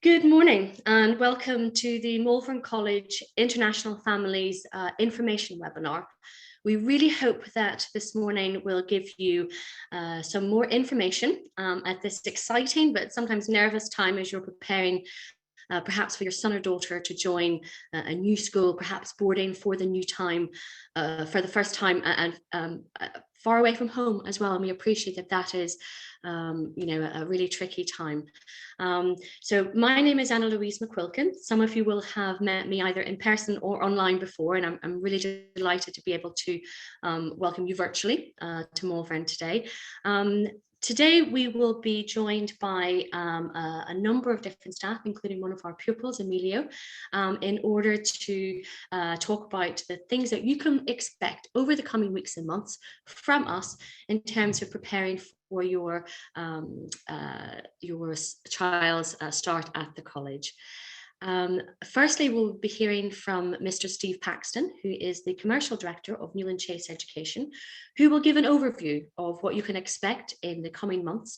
Good morning and welcome to the Malvern College International Families Information Webinar. We really hope that this morning will give you some more information at this exciting but sometimes nervous time as you're preparing perhaps for your son or daughter to join a new school, perhaps boarding for the new time, for the first time, and far away from home as well. And we appreciate that that is a really tricky time. So my name is Anna Louise McQuilkin. Some of you will have met me either in person or online before, and I'm really delighted to be able to welcome you virtually to Malvern today. Today, we will be joined by a number of different staff, including one of our pupils, Emilio, in order to talk about the things that you can expect over the coming weeks and months from us in terms of preparing for your child's start at the college. Firstly, we'll be hearing from Mr. Steve Paxton, who is the Commercial Director of Newlyn Chase Education, who will give an overview of what you can expect in the coming months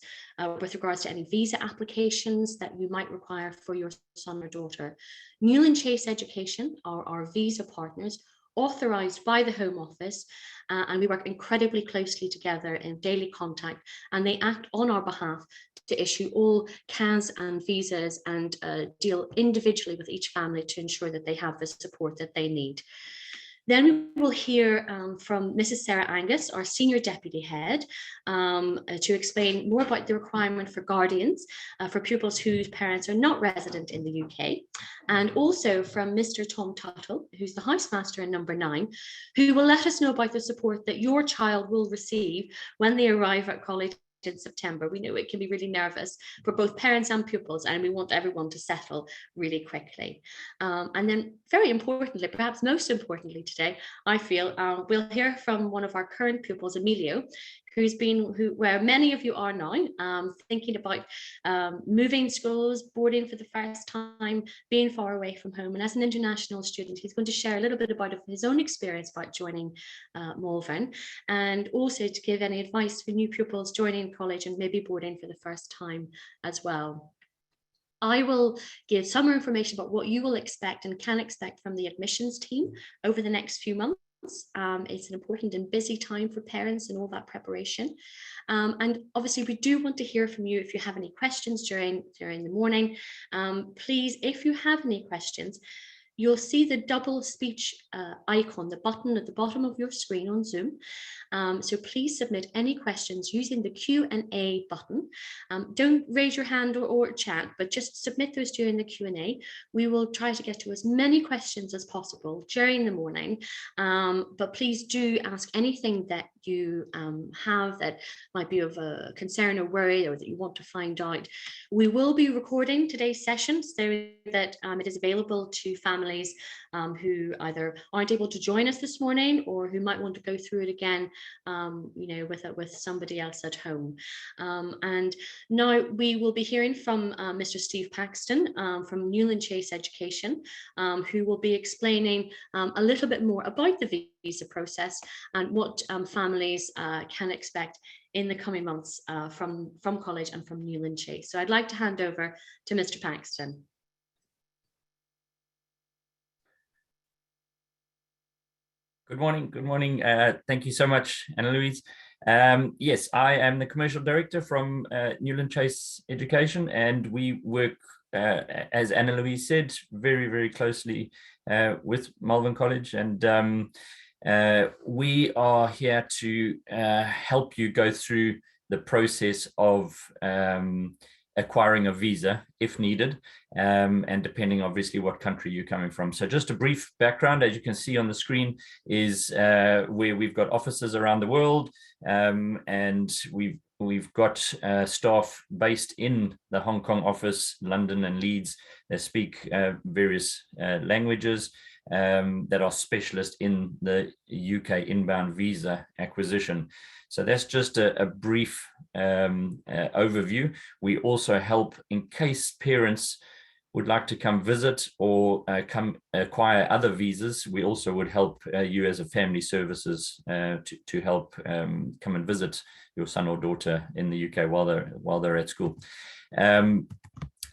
with regards to any visa applications that you might require for your son or daughter. Newlyn Chase Education are our visa partners, authorised by the Home Office, and we work incredibly closely together in daily contact, and they act on our behalf to issue all CAS and visas and deal individually with each family to ensure that they have the support that they need. Then we will hear from Mrs. Sarah Angus, our Senior Deputy Head, to explain more about the requirement for guardians for pupils whose parents are not resident in the UK, and also from Mr. Tom Tuttle, who's the housemaster in number 9, who will let us know about the support that your child will receive when they arrive at college in September. We know it can be really nervous for both parents and pupils, and we want everyone to settle really quickly. And then very importantly, perhaps most importantly today, I feel we'll hear from one of our current pupils, Emilio, where many of you are now, thinking about moving schools, boarding for the first time, being far away from home. And as an international student, he's going to share a little bit about his own experience about joining Malvern, and also to give any advice for new pupils joining college and maybe boarding for the first time as well. I will give some more information about what you will expect and can expect from the admissions team over the next few months. It's an important and busy time for parents and all that preparation. And obviously we do want to hear from you if you have any questions during the morning. Please, if you have any questions, you'll see the double speech icon, the button at the bottom of your screen on Zoom. So please submit any questions using the Q&A button. Don't raise your hand or chat, but just submit those during the Q&A. We will try to get to as many questions as possible during the morning, but please do ask anything that you have that might be of a concern or worry, or that you want to find out. We will be recording today's session so that it is available to families who either aren't able to join us this morning or who might want to go through it again with somebody else at home. And now we will be hearing from Mr. Steve Paxton from Newlyn Chase Education, who will be explaining a little bit more about the visa process and what families can expect in the coming months from college and from Newlyn Chase. So I'd like to hand over to Mr. Paxton. Good morning. Thank you so much, Anna Louise. Yes, I am the Commercial Director from Newlyn Chase Education, and we work, as Anna Louise said, very, very closely with Malvern College, and we are here to help you go through the process of acquiring a visa if needed, and depending obviously what country you're coming from. So just a brief background, as you can see on the screen, is where we've got offices around the world, and we've got staff based in the Hong Kong office, London and Leeds, that speak various languages, that are specialists in the UK inbound visa acquisition. So that's just a brief overview. We also help in case parents would like to come visit or come acquire other visas. We also would help you as a family services to help come and visit your son or daughter in the UK while they're at school.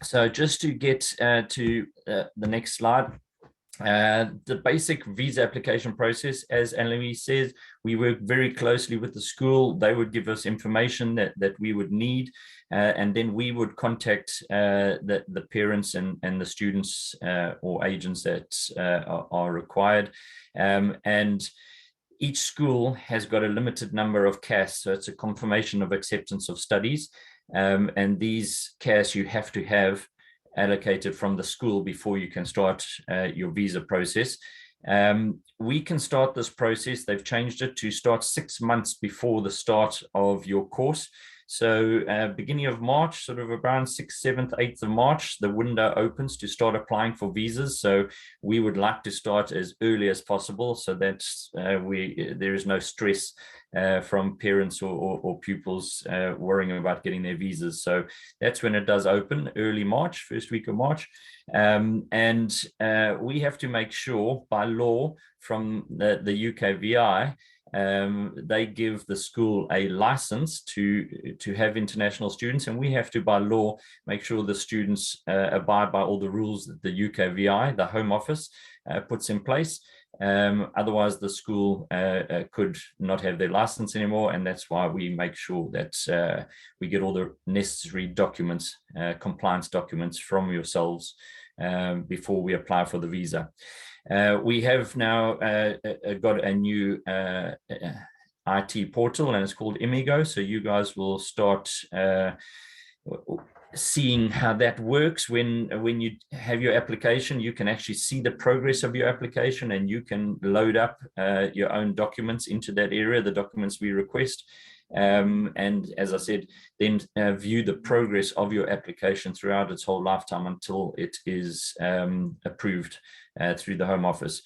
So just to get to the next slide, the basic visa application process, as Anne-Louise says, we work very closely with the school. They would give us information that we would need, and then we would contact the parents and the students or agents that are required. And each school has got a limited number of CAS, so it's a confirmation of acceptance of studies. And these CAS you have to have allocated from the school before you can start your visa process. We can start this process. They've changed it to start 6 months before the start of your course. So beginning of March, sort of around 6th, 7th, 8th of March, the window opens to start applying for visas. So we would like to start as early as possible so that there is no stress from parents or pupils worrying about getting their visas. So that's when it does open, early March, first week of March. And we have to make sure by law from the UKVI, they give the school a license to have international students, and we have to by law make sure the students abide by all the rules that the UKVI, the Home Office, puts in place. Otherwise the school could not have their license anymore, and that's why we make sure that we get all the necessary documents, compliance documents from yourselves before we apply for the visa. We have now got a new IT portal, and it's called Imigo. So you guys will start seeing how that works. When you have your application, you can actually see the progress of your application, and you can load up your own documents into that area, the documents we request. And as I said, then view the progress of your application throughout its whole lifetime until it is approved through the Home Office.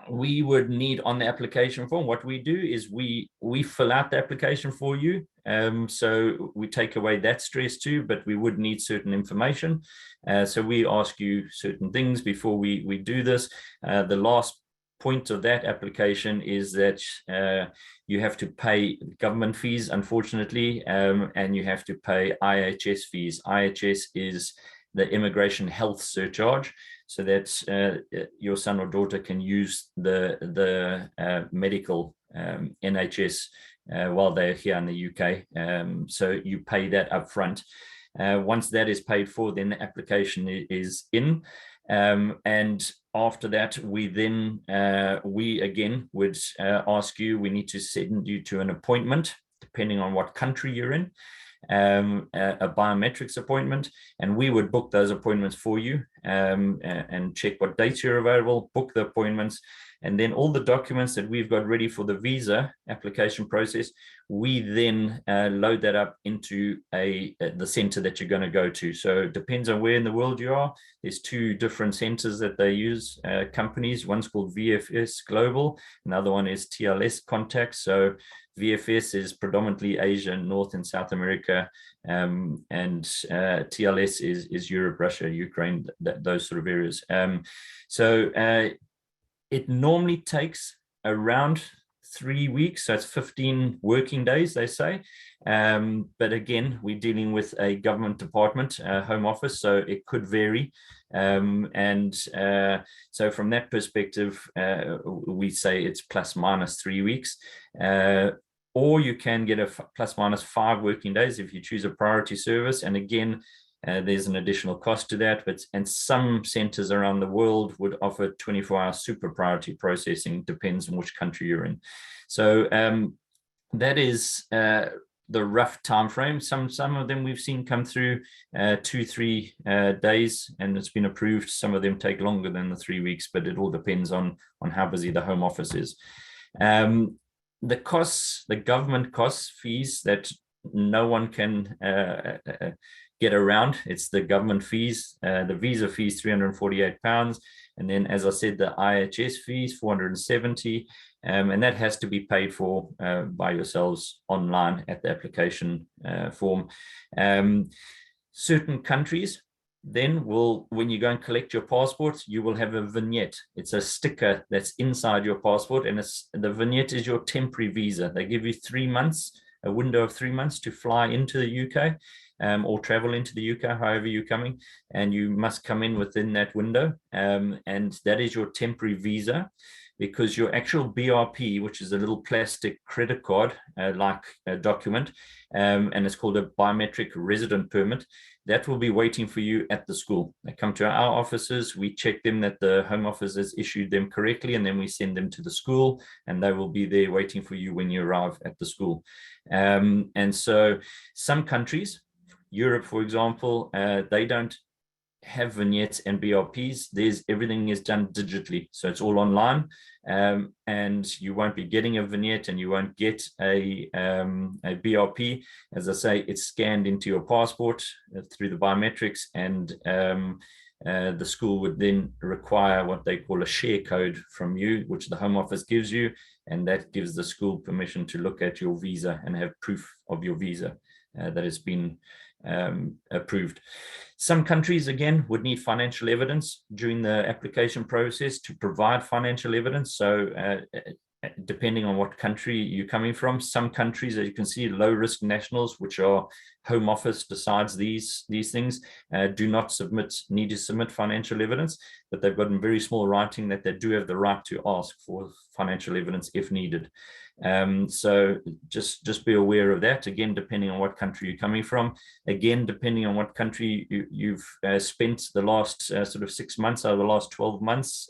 We would need on the application form, what we do is we fill out the application for you. So we take away that stress too, but we would need certain information. So we ask you certain things before we do this. The last point of that application is that you have to pay government fees, unfortunately, and you have to pay IHS fees. IHS is the Immigration Health Surcharge, so that your son or daughter can use the medical NHS while they're here in the UK. So you pay that up front. Once that is paid for, then the application is in. And after that, we then, we again would ask you, we need to send you to an appointment, depending on what country you're in, a biometrics appointment, and we would book those appointments for you and check what dates you're available, book the appointments, and then all the documents that we've got ready for the visa application process, we then load that up into the center that you're going to go to. So it depends on where in the world you are. There's two different centers that they use, companies. One's called VFS Global, another one is TLS Contact. So VFS is predominantly Asia, North and South America, and TLS is Europe, Russia, Ukraine, those sort of areas. So it normally takes around 3 weeks, so it's 15 working days, they say. But again, we're dealing with a government department, Home Office, so it could vary. So from that perspective, we say it's plus minus 3 weeks. Or you can get a plus minus 5 working days if you choose a priority service. And again, there's an additional cost to that, and some centers around the world would offer 24-hour super priority processing, depends on which country you're in. So that is the rough time frame. Some of them we've seen come through 2-3 days, and it's been approved. Some of them take longer than the 3 weeks, but it all depends on how busy the Home Office is. The costs, the government costs, fees that no one can get around, it's the government fees. The visa fees, £348, and then, as I said, the IHS fees, 470, and that has to be paid for by yourselves online at the application form. Certain countries then will, when you go and collect your passport, you will have a vignette. It's a sticker that's inside your passport, and the vignette is your temporary visa. They give you 3 months, a window of 3 months to fly into the UK. or travel into the UK, however you're coming, and you must come in within that window. And that is your temporary visa, because your actual BRP, which is a little plastic credit card like a document, and it's called a biometric resident permit, that will be waiting for you at the school. They come to our offices, we check them that the Home Office has issued them correctly, and then we send them to the school, and they will be there waiting for you when you arrive at the school. And so some countries, Europe, for example, they don't have vignettes and BRPs. Everything is done digitally, so it's all online, and you won't be getting a vignette and you won't get a BRP. As I say, it's scanned into your passport through the biometrics, and the school would then require what they call a share code from you, which the Home Office gives you, and that gives the school permission to look at your visa and have proof of your visa that has been approved. Some countries, again, would need financial evidence during the application process to provide financial evidence. So depending on what country you're coming from, some countries, as you can see, low risk nationals, which are Home Office decides these things, do not need to submit financial evidence, but they've got in very small writing that they do have the right to ask for financial evidence if needed. So just be aware of that. Again, depending on what country you're coming from. Again, depending on what country you've spent the last sort of 6 months out of the last 12 months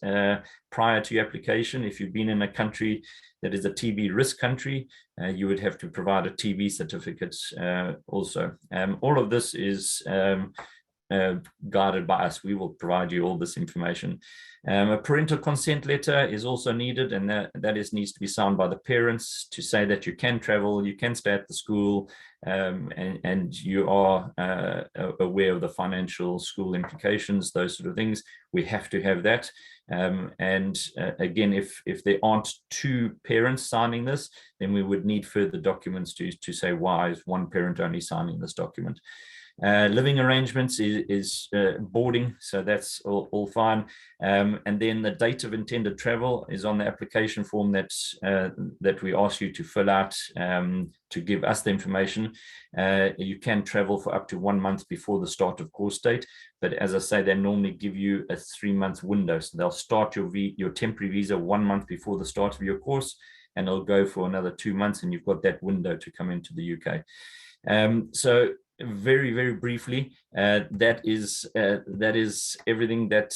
prior to your application. If you've been in a country that is a TB risk country, you would have to provide a TB certificate also. All of this is guided by us. We will provide you all this information. A parental consent letter is also needed, and that needs to be signed by the parents to say that you can travel, you can stay at the school, and you are aware of the financial school implications, those sort of things. We have to have that. And again, if there aren't two parents signing this, then we would need further documents to say why is one parent only signing this document. Living arrangements is boarding, so that's all fine. And then the date of intended travel is on the application form that we ask you to fill out to give us the information. You can travel for up to 1 month before the start of course date, but as I say, they normally give you a 3-month window. So they'll start your temporary visa 1 month before the start of your course, and it'll go for another 2 months, and you've got that window to come into the UK. So very, very briefly, that is everything that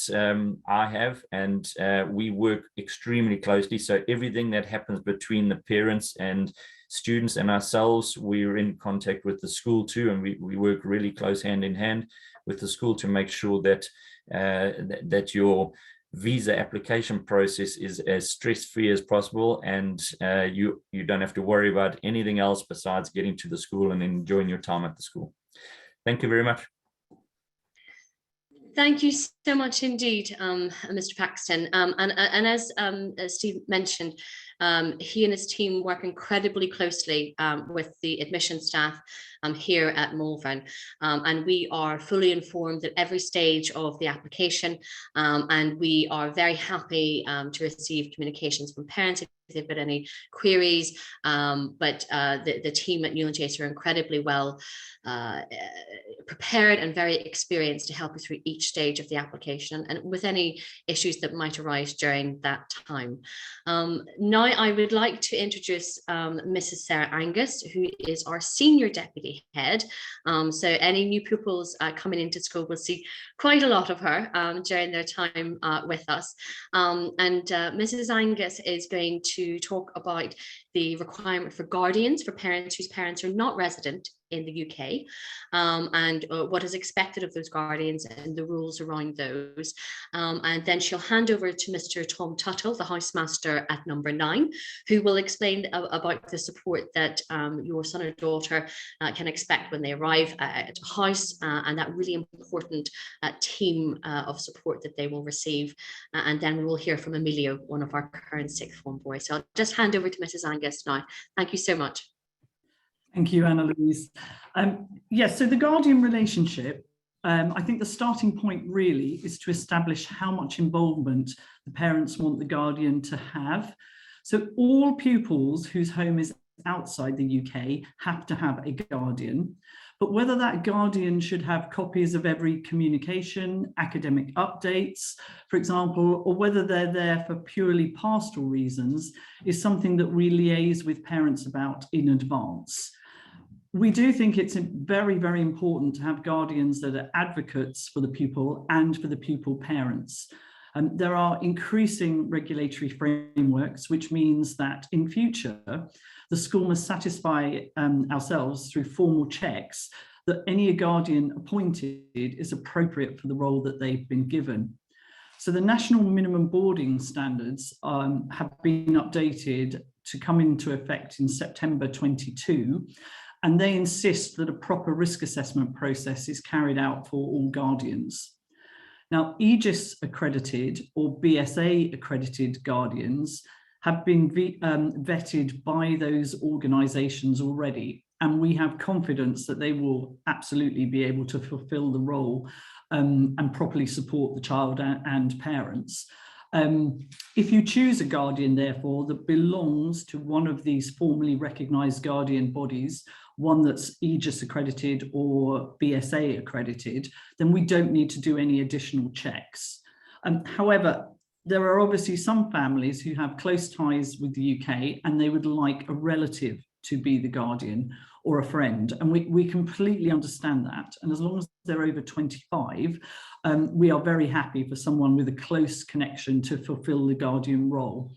I have, and we work extremely closely. So everything that happens between the parents and students and ourselves, we're in contact with the school too, and we work really close hand in hand with the school to make sure that that your visa application process is as stress-free as possible, and you don't have to worry about anything else besides getting to the school and enjoying your time at the school. Thank you very much. Thank you so much indeed, Mr. Paxton. And as Steve mentioned, he and his team work incredibly closely with the admission staff here at Malvern, and we are fully informed at every stage of the application, and we are very happy to receive communications from parents if they've got any queries, but the team at Newlyn Chase are incredibly well prepared and very experienced to help you through each stage of the application and with any issues that might arise during that time. Now I would like to introduce Mrs. Sarah Angus, who is our Senior Deputy Head. So any new pupils coming into school will see quite a lot of her during their time with us. And Mrs. Angus is going to talk about the requirement for guardians for parents whose parents are not resident in the UK, and what is expected of those guardians and the rules around those. And then she'll hand over to Mr. Tom Tuttle, the housemaster at number 9, who will explain about the support that your son or daughter can expect when they arrive at a house, and that really important team of support that they will receive. And then we'll hear from Emilio, one of our current 6th form boys. So I'll just hand over to Mrs. Angus now. Thank you so much. Thank you, Anna-Louise. Yes, so the guardian relationship, I think the starting point really is to establish how much involvement the parents want the guardian to have. So all pupils whose home is outside the UK have to have a guardian, But whether that guardian should have copies of every communication, academic updates, for example, or whether they're there for purely pastoral reasons is something that we liaise with parents about in advance. We do think it's very, very important to have guardians that are advocates for the pupil and for the pupil parents. There are increasing regulatory frameworks, which means that in future, the school must satisfy ourselves through formal checks that any guardian appointed is appropriate for the role that they've been given. So the national minimum boarding standards have been updated to come into effect in September 22, and they insist that a proper risk assessment process is carried out for all guardians. Now, Aegis accredited or BSA accredited guardians have been vetted by those organisations already, and we have confidence that they will absolutely be able to fulfil the role and properly support the child and parents. If you choose a guardian, therefore, that belongs to one of these formally recognised guardian bodies, one that's Aegis accredited or BSA accredited, then we don't need to do any additional checks. However, there are obviously some families who have close ties with the UK and they would like a relative to be the guardian or a friend. And we completely understand that. And as long as they're over 25, we are very happy for someone with a close connection to fulfill the guardian role.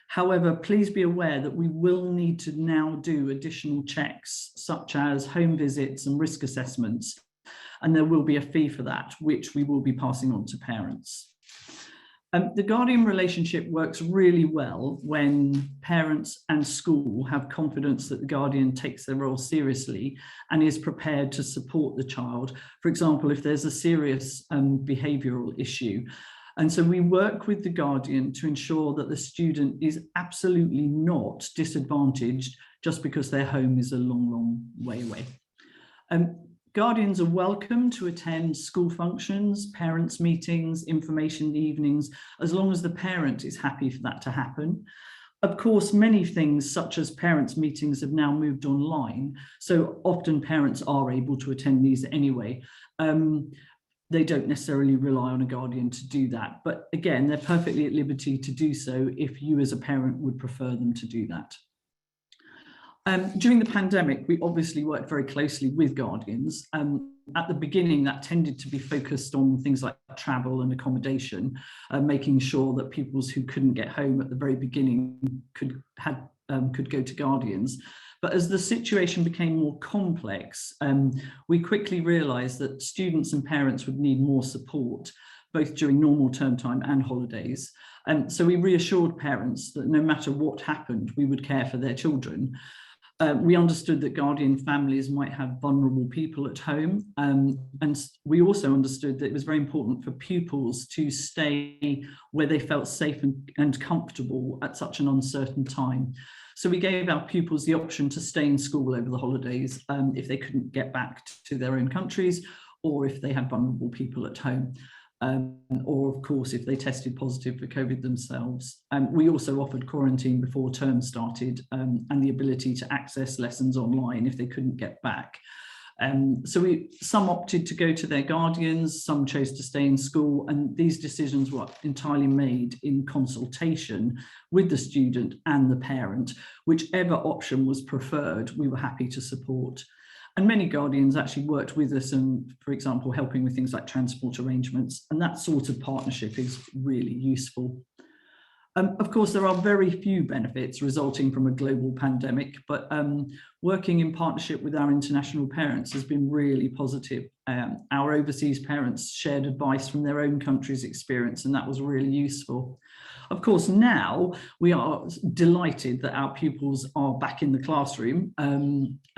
However, please be aware that we will need to now do additional checks, such as home visits and risk assessments, and there will be a fee for that, which we will be passing on to parents. The guardian relationship works really well when parents and school have confidence that the guardian takes their role seriously and is prepared to support the child. For example, if there's a serious behavioural issue. And so we work with the guardian to ensure that the student is absolutely not disadvantaged just because their home is a long, long way away. Guardians are welcome to attend school functions, parents' meetings, information evenings, as long as the parent is happy for that to happen. Of course, many things such as parents' meetings have now moved online, so often parents are able to attend these anyway. They don't necessarily rely on a guardian to do that, but again, they're perfectly at liberty to do so if you as a parent would prefer them to do that. During the pandemic, we obviously worked very closely with guardians. At the beginning, that tended to be focused on things like travel and accommodation, making sure that pupils who couldn't get home at the very beginning could go to guardians. But as the situation became more complex, we quickly realised that students and parents would need more support, both during normal term time and holidays. So we reassured parents that no matter what happened, we would care for their children. We understood that guardian families might have vulnerable people at home, and we also understood that it was very important for pupils to stay where they felt safe and comfortable at such an uncertain time. So we gave our pupils the option to stay in school over the holidays if they couldn't get back to their own countries, or if they had vulnerable people at home. Or of course, if they tested positive for COVID themselves. We also offered quarantine before term started and the ability to access lessons online if they couldn't get back. So some opted to go to their guardians, some chose to stay in school, and these decisions were entirely made in consultation with the student and the parent. Whichever option was preferred, we were happy to support. And many guardians actually worked with us and, for example, helping with things like transport arrangements, and that sort of partnership is really useful. Of course, there are very few benefits resulting from a global pandemic, but working in partnership with our international parents has been really positive. Our overseas parents shared advice from their own country's experience, and that was really useful. Of course, now we are delighted that our pupils are back in the classroom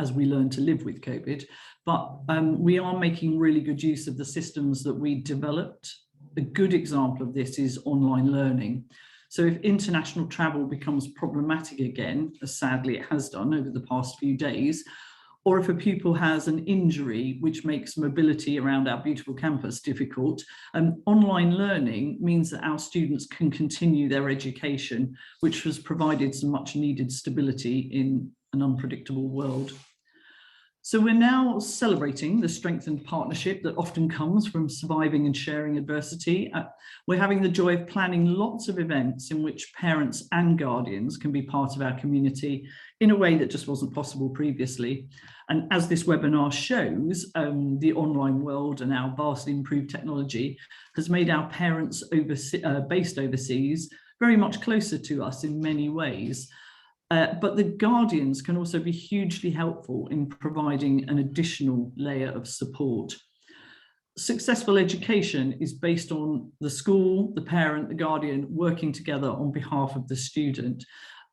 as we learn to live with COVID, but we are making really good use of the systems that we developed. A good example of this is online learning. So if international travel becomes problematic again, as sadly it has done over the past few days, or if a pupil has an injury which makes mobility around our beautiful campus difficult, online learning means that our students can continue their education, which has provided some much needed stability in an unpredictable world. So we're now celebrating the strengthened partnership that often comes from surviving and sharing adversity. We're having the joy of planning lots of events in which parents and guardians can be part of our community in a way that just wasn't possible previously. And as this webinar shows, the online world and our vastly improved technology has made our parents based overseas very much closer to us in many ways. But the guardians can also be hugely helpful in providing an additional layer of support. Successful education is based on the school, the parent, the guardian working together on behalf of the student.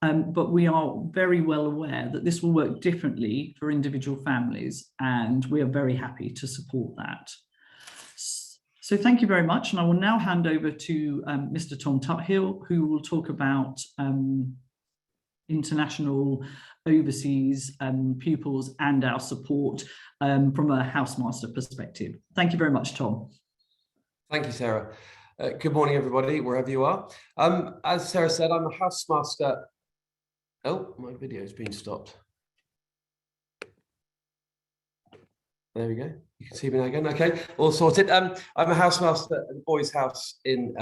But we are very well aware that this will work differently for individual families, and we are very happy to support that. So thank you very much. And I will now hand over to Mr. Tom Tuthill, who will talk about international overseas pupils and our support from a housemaster perspective. Thank you very much, Tom. Thank you, Sarah. Good morning, everybody, wherever you are. As Sarah said, I'm a housemaster. Oh, my video has been stopped. There we go. You can see me now again. Okay, all sorted. I'm a housemaster at the Boys House in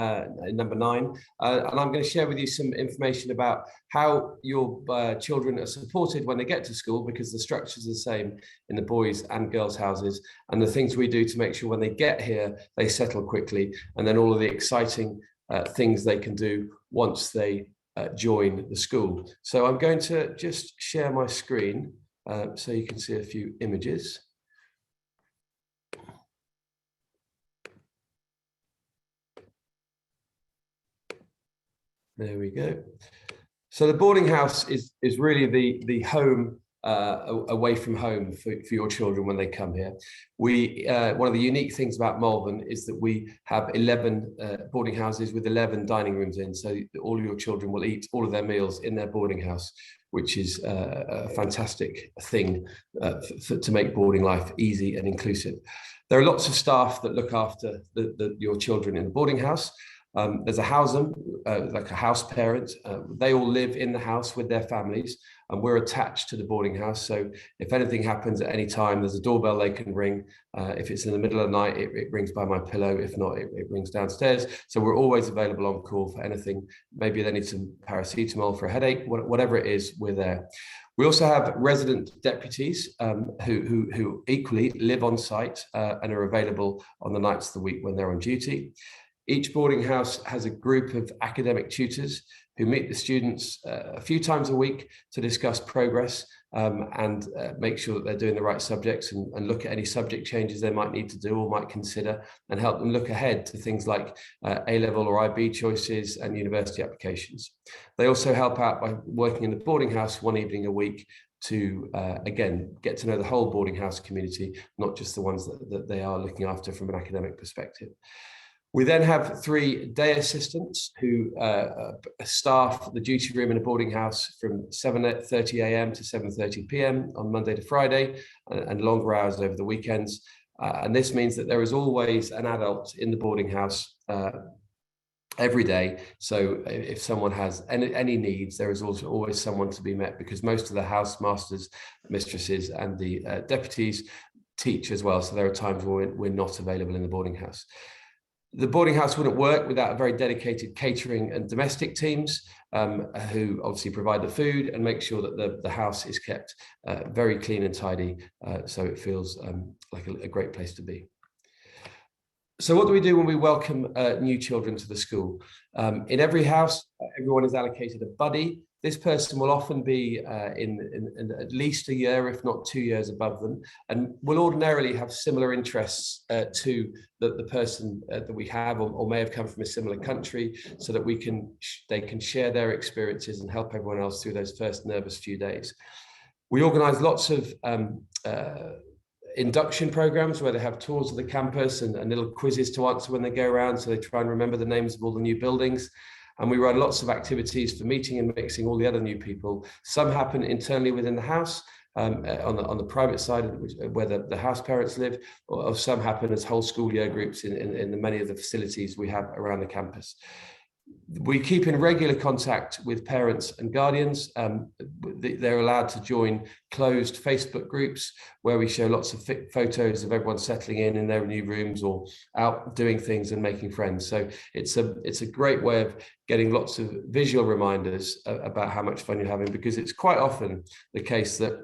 number 9, and I'm going to share with you some information about how your children are supported when they get to school, because the structure is the same in the boys and girls houses, and the things we do to make sure when they get here they settle quickly, and then all of the exciting things they can do once they join the school. So I'm going to just share my screen so you can see a few images. There we go. So the boarding house is really the home away from home for your children when they come here. One of the unique things about Malvern is that we have 11 boarding houses with 11 dining rooms in, so all your children will eat all of their meals in their boarding house, which is a fantastic thing to make boarding life easy and inclusive. There are lots of staff that look after your children in the boarding house. There's a housem, like a house parent. They all live in the house with their families, and we're attached to the boarding house. So if anything happens at any time, there's a doorbell they can ring. If it's in the middle of the night, it rings by my pillow. If not, it rings downstairs. So we're always available on call for anything. Maybe they need some paracetamol for a headache, whatever it is, we're there. We also have resident deputies who equally live on site and are available on the nights of the week when they're on duty. Each boarding house has a group of academic tutors who meet the students a few times a week to discuss progress and make sure that they're doing the right subjects and look at any subject changes they might need to do or might consider, and help them look ahead to things like A-level or IB choices and university applications. They also help out by working in the boarding house one evening a week to, again, get to know the whole boarding house community, not just the ones that they are looking after from an academic perspective. We then have 3 day assistants who staff the duty room in a boarding house from 7:30 a.m. to 7:30 p.m. on Monday to Friday, and longer hours over the weekends. And this means that there is always an adult in the boarding house every day. So if someone has any needs, there is also always someone to be met, because most of the housemasters, mistresses, and the deputies teach as well. So there are times where we're not available in the boarding house. The boarding house wouldn't work without a very dedicated catering and domestic teams who obviously provide the food and make sure that the house is kept very clean and tidy, so it feels like a great place to be. So what do we do when we welcome new children to the school? In every house, everyone is allocated a buddy. This person will often be in at least a year, if not 2 years above them, and will ordinarily have similar interests to the person that we have, or may have come from a similar country, so that they can share their experiences and help everyone else through those first nervous few days. We organise lots of induction programs where they have tours of the campus and little quizzes to answer when they go around, so they try and remember the names of all the new buildings. And we run lots of activities for meeting and mixing all the other new people. Some happen internally within the house, on the private side, where the house parents live, or some happen as whole school year groups in many of the facilities we have around the campus. We keep in regular contact with parents and guardians. They're allowed to join closed Facebook groups where we show lots of photos of everyone settling in their new rooms or out doing things and making friends. So it's a great way of getting lots of visual reminders about how much fun you're having, because it's quite often the case that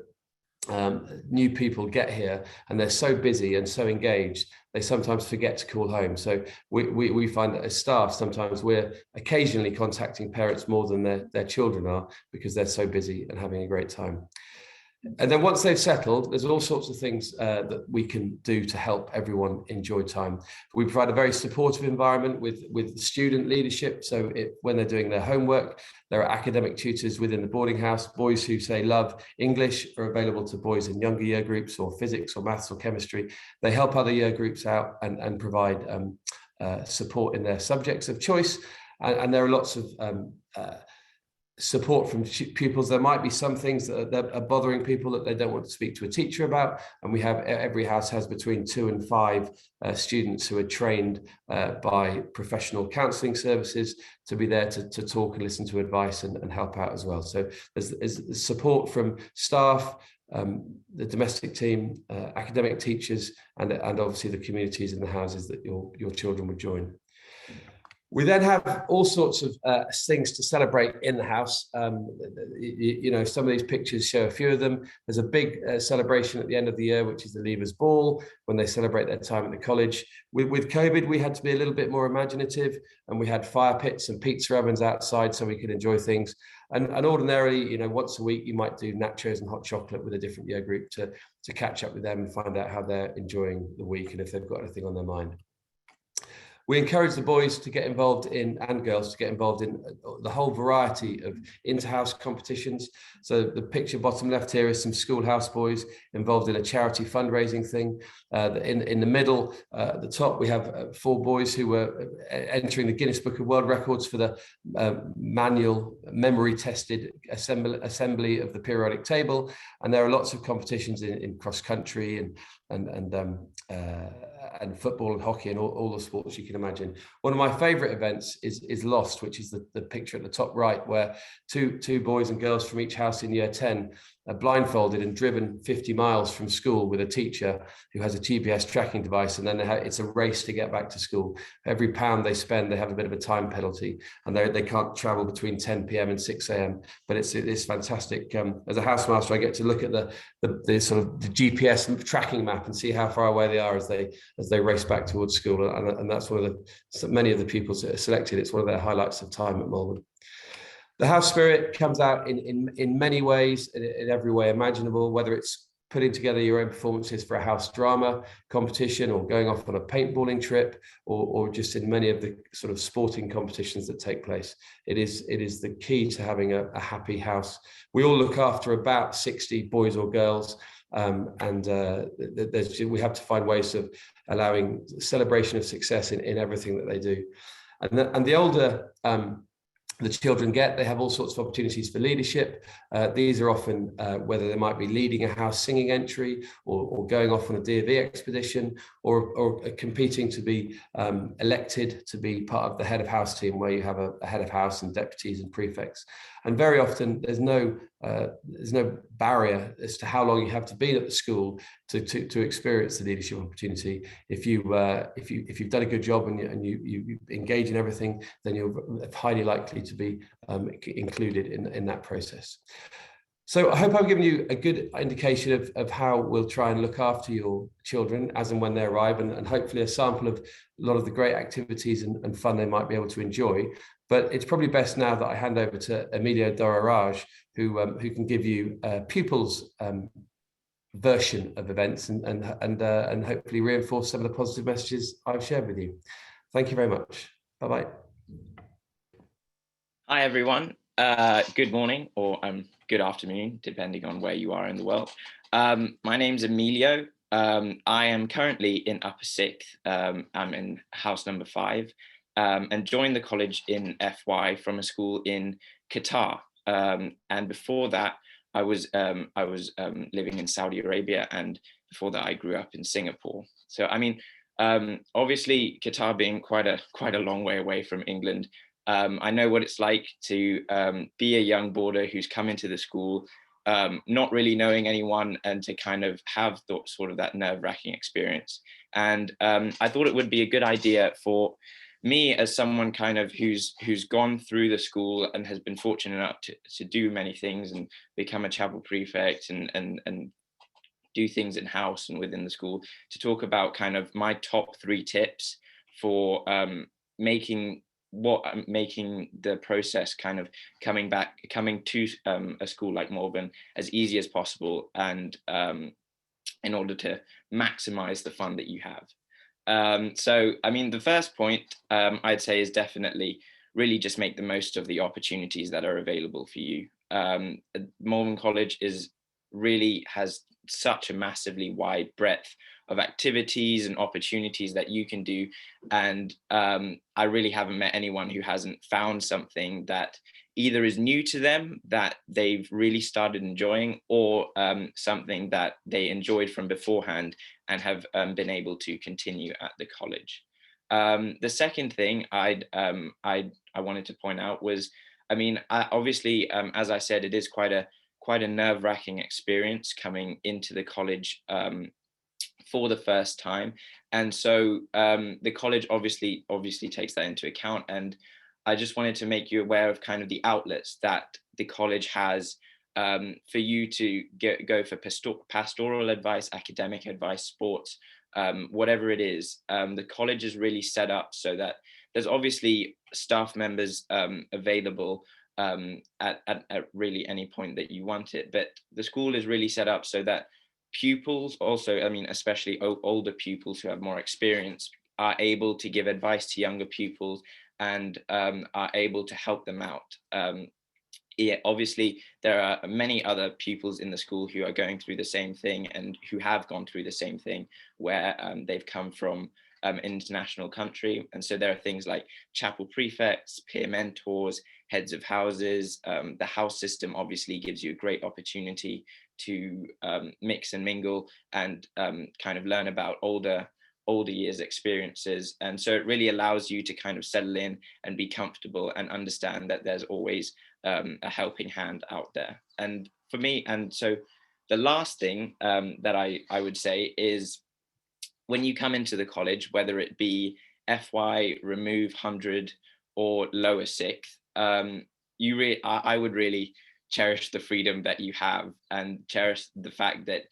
new people get here and they're so busy and so engaged, they sometimes forget to call home. So we find that as staff, sometimes we're occasionally contacting parents more than their children are, because they're so busy and having a great time. And then once they've settled, there's all sorts of things that we can do to help everyone enjoy time. We provide a very supportive environment with student leadership. So when they're doing their homework, there are academic tutors within the boarding house. Boys who say love English are available to boys in younger year groups, or physics or maths or chemistry. They help other year groups out and provide support in their subjects of choice. And there are lots of support from pupils. There might be some things that are bothering people that they don't want to speak to a teacher about, and we have, every house has between 2 and 5 students who are trained by professional counselling services to be there to talk and listen to advice and help out as well. So there's support from staff, the domestic team, academic teachers, and obviously the communities in the houses that your children would join. We then have all sorts of things to celebrate in the house. You know, some of these pictures show a few of them. There's a big celebration at the end of the year, which is the Leavers Ball, when they celebrate their time at the college. With COVID, we had to be a little bit more imaginative, and we had fire pits and pizza ovens outside so we could enjoy things. And ordinarily, you know, once a week, you might do nachos and hot chocolate with a different year group to catch up with them and find out how they're enjoying the week and if they've got anything on their mind. We encourage the boys to get involved in, and girls to get involved in, the whole variety of inter-house competitions. So the picture bottom left here is some schoolhouse boys involved in a charity fundraising thing. In the middle, at the top, we have 4 boys who were entering the Guinness Book of World Records for the manual memory-tested assembly of the periodic table. And there are lots of competitions in cross-country and football and hockey and all the sports you can imagine. One of my favorite events is Lost, which is the picture at the top right, where two boys and girls from each house in year 10 are blindfolded and driven 50 miles from school with a teacher who has a GPS tracking device, and then it's a race to get back to school. Every pound they spend, they have a bit of a time penalty, and they can't travel between 10 p.m. and 6 a.m. But it's fantastic. As a housemaster, I get to look at the sort of the GPS tracking map and see how far away they are as they race back towards school, and that's one of many of the pupils that are selected. It's one of their highlights of time at Malvern. The house spirit comes out in many ways, in every way imaginable, whether it's putting together your own performances for a house drama competition, or going off on a paintballing trip, or just in many of the sort of sporting competitions that take place. It is the key to having a happy house. We all look after about 60 boys or girls, and we have to find ways of allowing celebration of success in everything that they do. And the older the children get, they have all sorts of opportunities for leadership. These are often whether they might be leading a house singing entry, or going off on a D&V expedition, or competing to be elected to be part of the head of house team, where you have a head of house and deputies and prefects. And very often there's no barrier as to how long you have to be at the school to experience the leadership opportunity. If you've done a good job and you engage in everything, then you're highly likely to be included in that process. So I hope I've given you a good indication of how we'll try and look after your children as and when they arrive, and hopefully a sample of a lot of the great activities and fun they might be able to enjoy. But it's probably best now that I hand over to Emilio Doraraj, who can give you pupils' version of events and hopefully reinforce some of the positive messages I've shared with you. Thank you very much. Bye-bye. Hi, everyone. Good morning or good afternoon, depending on where you are in the world. My name's Emilio. I am currently in Upper Sixth. I'm in house number 5, and joined the college in FY from a school in Qatar. And before that, I was living in Saudi Arabia, and before that, I grew up in Singapore. So, I mean, obviously, Qatar being quite a long way away from England, I know what it's like to be a young boarder who's come into the school, not really knowing anyone, and to kind of have sort of that nerve-wracking experience. And I thought it would be a good idea for me, as someone kind of who's gone through the school and has been fortunate enough to do many things and become a chapel prefect and do things in house and within the school, to talk about kind of my top 3 tips for making the process kind of coming to a school like Malvern as easy as possible, and in order to maximize the fun that you have. So, I mean, the first point I'd say is definitely really just make the most of the opportunities that are available for you. Malvern College has such a massively wide breadth of activities and opportunities that you can do. And I really haven't met anyone who hasn't found something that either is new to them that they've really started enjoying, or something that they enjoyed from beforehand and have been able to continue at the college. The second thing I wanted to point out was, I mean, obviously, as I said, it is quite a nerve-wracking experience coming into the college for the first time. And so the college obviously takes that into account. And I just wanted to make you aware of kind of the outlets that the college has for you to go for pastoral advice, academic advice, sports, whatever it is. The college is really set up so that there's obviously staff members available at really any point that you want it. But the school is really set up so that pupils also, I mean, especially older pupils who have more experience, are able to give advice to younger pupils and are able to help them out. Yeah, obviously, there are many other pupils in the school who are going through the same thing and who have gone through the same thing, where they've come from international country. And so there are things like chapel prefects, peer mentors, heads of houses. The house system obviously gives you a great opportunity to mix and mingle and kind of learn about older years experiences. And so it really allows you to kind of settle in and be comfortable and understand that there's always a helping hand out there. And for me, and so the last thing that I would say is, when you come into the college, whether it be FY, remove 100 or lower 6th, I would really cherish the freedom that you have, and cherish the fact that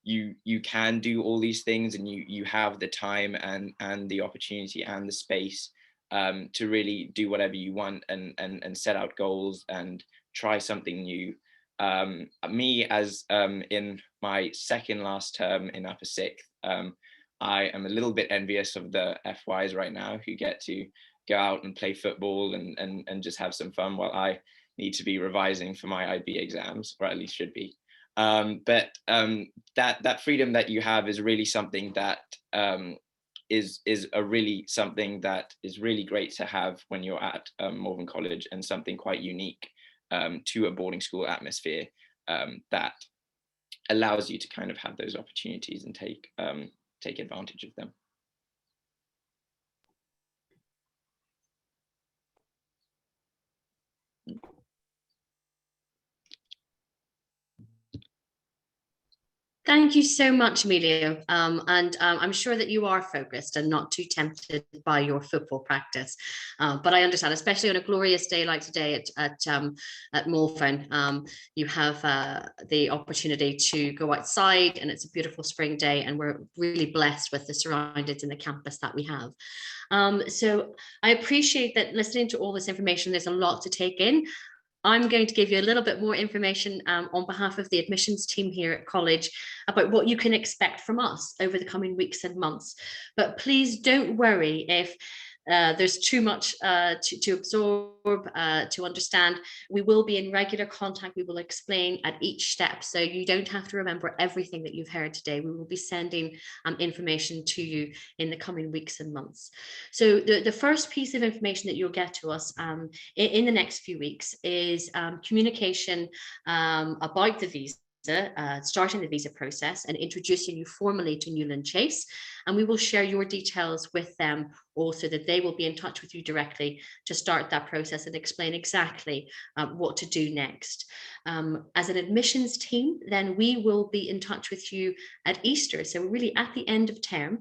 you can do all these things, and you have the time and the opportunity and the space to really do whatever you want and set out goals and try something new. Me, as in my second last term in upper 6th, I am a little bit envious of the FYs right now who get to go out and play football and just have some fun, while I need to be revising for my IB exams, or at least should be. But that freedom that you have is really something that is something that is really great to have when you're at Malvern College, and something quite unique to a boarding school atmosphere that allows you to kind of have those opportunities and take advantage of them. Thank you so much, Emilio. I'm sure that you are focused and not too tempted by your football practice. But I understand, especially on a glorious day like today at Malvern, you have the opportunity to go outside, and it's a beautiful spring day, and we're really blessed with the surroundings in the campus that we have. So I appreciate that listening to all this information. There's a lot to take in. I'm going to give you a little bit more information on behalf of the admissions team here at college about what you can expect from us over the coming weeks and months. But please don't worry if there's too much to absorb, to understand. We will be in regular contact. We will explain at each step, so you don't have to remember everything that you've heard today. We will be sending information to you in the coming weeks and months. So the first piece of information that you'll get to us in the next few weeks is communication about the visa. starting the visa process and introducing you formally to Newland Chase. And we will share your details with them also, that they will be in touch with you directly to start that process and explain exactly what to do next. As an admissions team, then we will be in touch with you at Easter. So really at the end of term,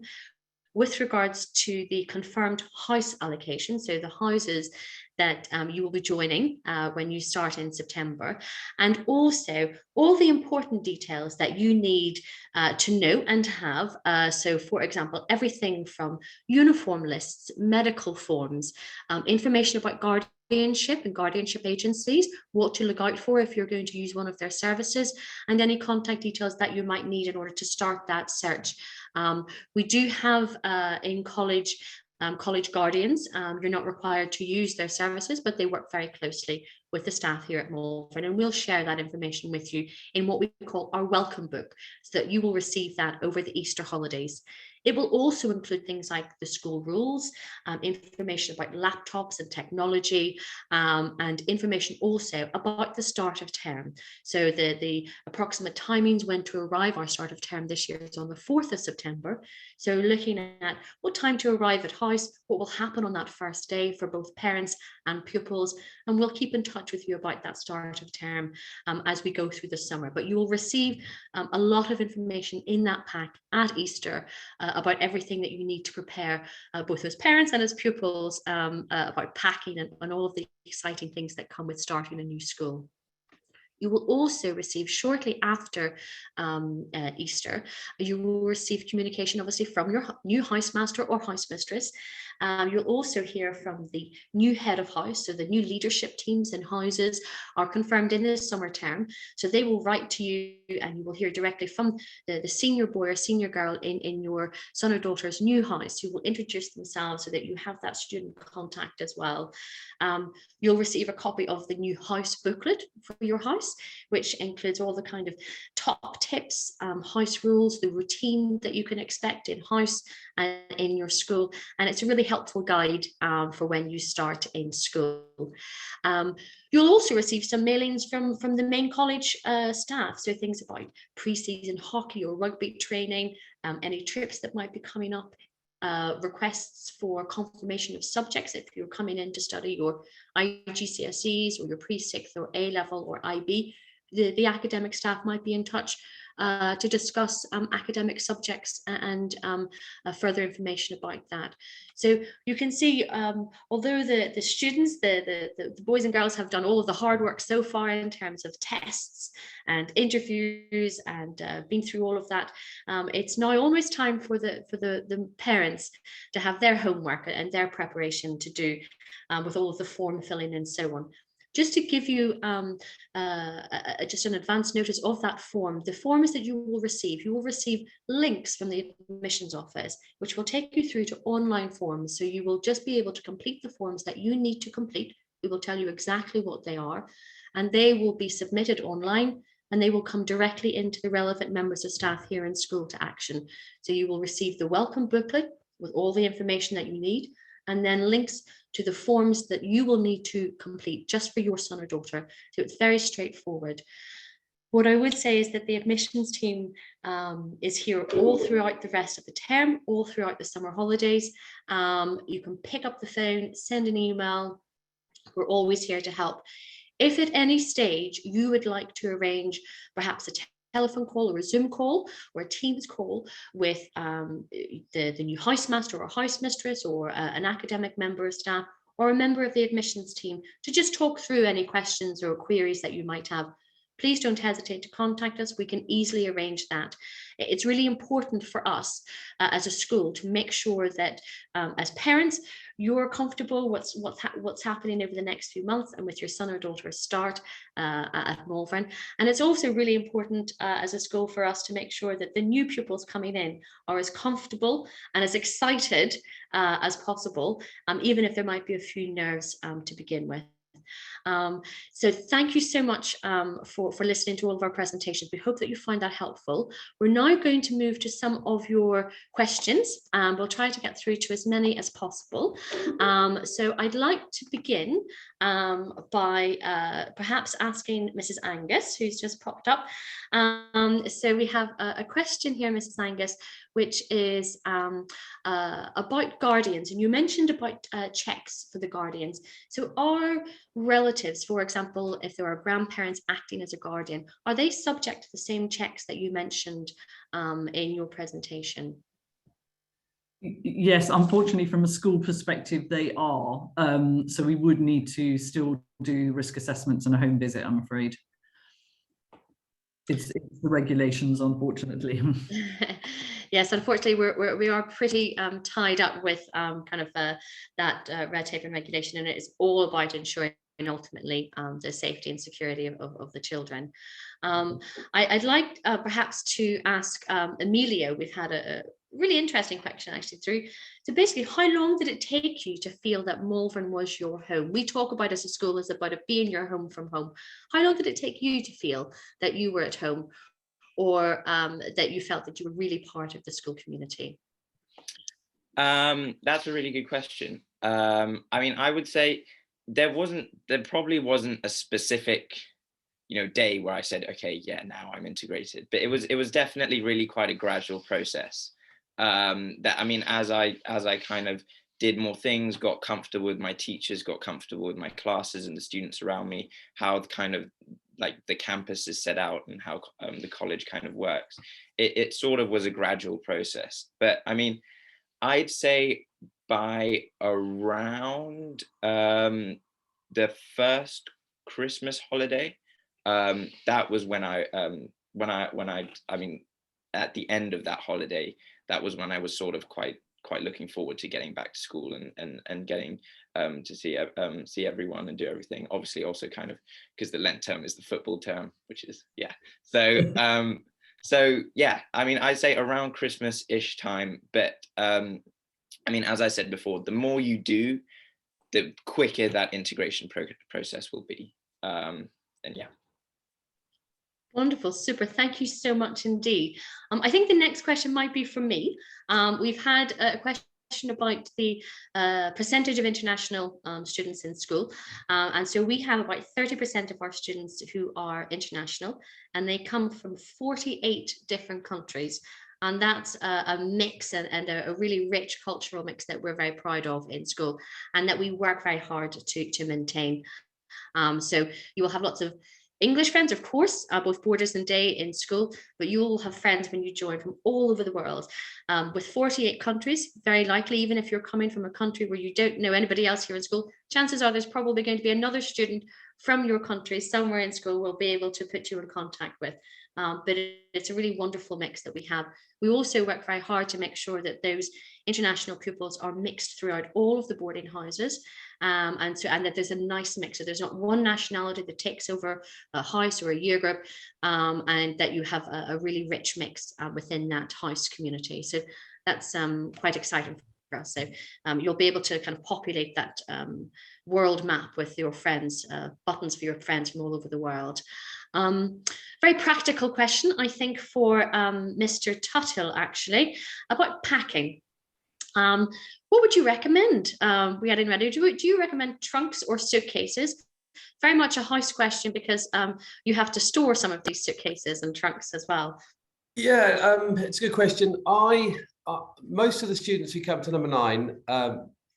with regards to the confirmed house allocation, so the houses that you will be joining when you start in September, and also all the important details that you need to know and to have. So for example, everything from uniform lists, medical forms, information about guardianship and guardianship agencies, what to look out for if you're going to use one of their services, and any contact details that you might need in order to start that search. We do have in college guardians. You're not required to use their services, but they work very closely with the staff here at Malvern, and we'll share that information with you in what we call our welcome book, so that you will receive that over the Easter holidays. It will also include things like the school rules, information about laptops and technology, and information also about the start of term. So the approximate timings when to arrive. Our start of term this year is on the 4th of September. So looking at what time to arrive at house, what will happen on that first day for both parents and pupils, and we'll keep in touch with you about that start of term as we go through the summer. But you will receive a lot of information in that pack at Easter about everything that you need to prepare, both as parents and as pupils, about packing and all of the exciting things that come with starting a new school. You will also receive shortly after Easter, you will receive communication obviously from your new housemaster or housemistress. You'll also hear from the new head of house, so the new leadership teams in houses are confirmed in this summer term. So they will write to you and you will hear directly from the senior boy or senior girl in your son or daughter's new house, who will introduce themselves so that you have that student contact as well. You'll receive a copy of the new house booklet for your house, which includes all the kind of top tips, house rules, the routine that you can expect in house and in your school. And it's a really helpful guide for when you start in school. You'll also receive some mailings from the main college staff. So things about pre-season hockey or rugby training, any trips that might be coming up, requests for confirmation of subjects if you're coming in to study your IGCSEs or your pre-6th or A-level or IB. The academic staff might be in touch to discuss academic subjects and further information about that. So you can see, although the students, the boys and girls have done all of the hard work so far in terms of tests and interviews and been through all of that, it's now almost time for the parents to have their homework and their preparation to do with all of the form filling and so on. Just to give you just an advance notice of that form, the forms that you will receive links from the admissions office, which will take you through to online forms. So you will just be able to complete the forms that you need to complete. We will tell you exactly what they are, and they will be submitted online, and they will come directly into the relevant members of staff here in school to action. So you will receive the welcome booklet with all the information that you need, and then links to the forms that you will need to complete just for your son or daughter. So it's very straightforward. What I would say is that the admissions team is here all throughout the rest of the term, all throughout the summer holidays. You can pick up the phone, send an email. We're always here to help. If at any stage you would like to arrange perhaps a telephone call or a Zoom call or a Teams call with the new housemaster or housemistress or an academic member of staff or a member of the admissions team to just talk through any questions or queries that you might have, please don't hesitate to contact us. We can easily arrange that. It's really important for us as a school to make sure that as parents, you're comfortable what's happening over the next few months and with your son or daughter's start at Malvern. And it's also really important as a school for us to make sure that the new pupils coming in are as comfortable and as excited as possible, even if there might be a few nerves to begin with. So thank you so much for listening to all of our presentations. We hope that you find that helpful. We're now going to move to some of your questions, and we'll try to get through to as many as possible. So I'd like to begin by perhaps asking Mrs. Angus, who's just popped up. So we have a question here, Mrs. Angus, which is about guardians, and you mentioned about checks for the guardians. So are relatives, for example, if there are grandparents acting as a guardian, are they subject to the same checks that you mentioned in your presentation? Yes, unfortunately, from a school perspective, they are. So we would need to still do risk assessments and a home visit, I'm afraid. It's the regulations, unfortunately. Yes, unfortunately, we are pretty tied up with kind of that red tape and regulation, and it is all about ensuring ultimately the safety and security of the children. I'd like perhaps to ask Emilio. We've had a really interesting question actually through. So basically, how long did it take you to feel that Malvern was your home? We talk about as a school as about it being your home from home. How long did it take you to feel that you were at home, or that you felt that you were really part of the school community? That's a really good question. I mean, I would say there probably wasn't a specific, day where I said, okay, yeah, now I'm integrated. But it was definitely really quite a gradual process. That, I mean, as I kind of did more things, got comfortable with my teachers, got comfortable with my classes and the students around me, how kind of like the campus is set out and how the college kind of works. It sort of was a gradual process. But I mean, I'd say by around the first Christmas holiday, that was when I mean, at the end of that holiday, that was when I was sort of quite looking forward to getting back to school and getting to see everyone and do everything. Obviously, also kind of because the Lent term is the football term, which is So so yeah, I mean, I'd say around Christmas-ish time. But I mean, as I said before, the more you do, the quicker that integration process will be. And yeah. Wonderful, super. Thank you so much indeed. I think the next question might be from me. We've had a question about the percentage of international students in school. And so we have about 30% of our students who are international, and they come from 48 different countries. And that's a mix and a really rich cultural mix that we're very proud of in school, and that we work very hard to maintain. So you will have lots of English friends, of course, both boarders and day in school, but you will have friends when you join from all over the world. With 48 countries, very likely, even if you're coming from a country where you don't know anybody else here in school, chances are there's probably going to be another student from your country somewhere in school we'll be able to put you in contact with. But it's a really wonderful mix that we have. We also work very hard to make sure that those international pupils are mixed throughout all of the boarding houses, and that there's a nice mix. So there's not one nationality that takes over a house or a year group, and that you have a really rich mix within that house community. So that's quite exciting for us. So you'll be able to kind of populate that world map with your friends, buttons for your friends from all over the world. Very practical question, I think, for Mr. Tuthill, actually, about packing. What would you recommend? We had in ready. Do you recommend trunks or suitcases? Very much a house question, because you have to store some of these suitcases and trunks as well. Yeah, it's a good question. Most of the students who come to number 9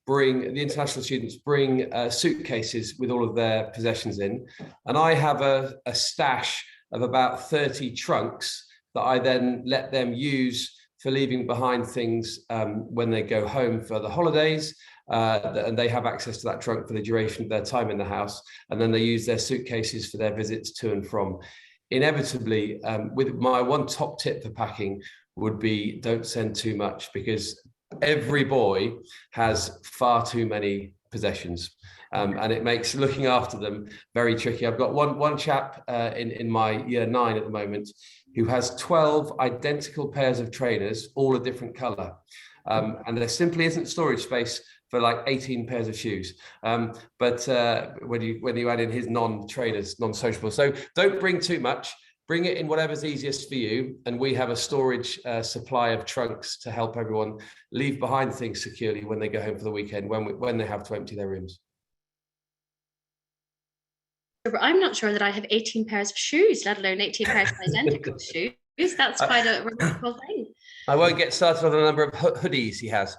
the international students bring suitcases with all of their possessions in, and I have a stash of about 30 trunks that I then let them use for leaving behind things when they go home for the holidays, and they have access to that trunk for the duration of their time in the house, and then they use their suitcases for their visits to and from. Inevitably, with my one top tip for packing would be, don't send too much, because every boy has far too many possessions, and it makes looking after them very tricky. I've got one chap in my year 9 at the moment who has 12 identical pairs of trainers, all a different color, and there simply isn't storage space for like 18 pairs of shoes. But when you add in his non-trainers, non-sociable, so don't bring too much. Bring it in whatever's easiest for you, and we have a storage supply of trunks to help everyone leave behind things securely when they go home for the weekend, when they have to empty their rooms. I'm not sure that I have 18 pairs of shoes, let alone 18 pairs of identical shoes. That's quite a remarkable thing. I won't get started on the number of hoodies he has.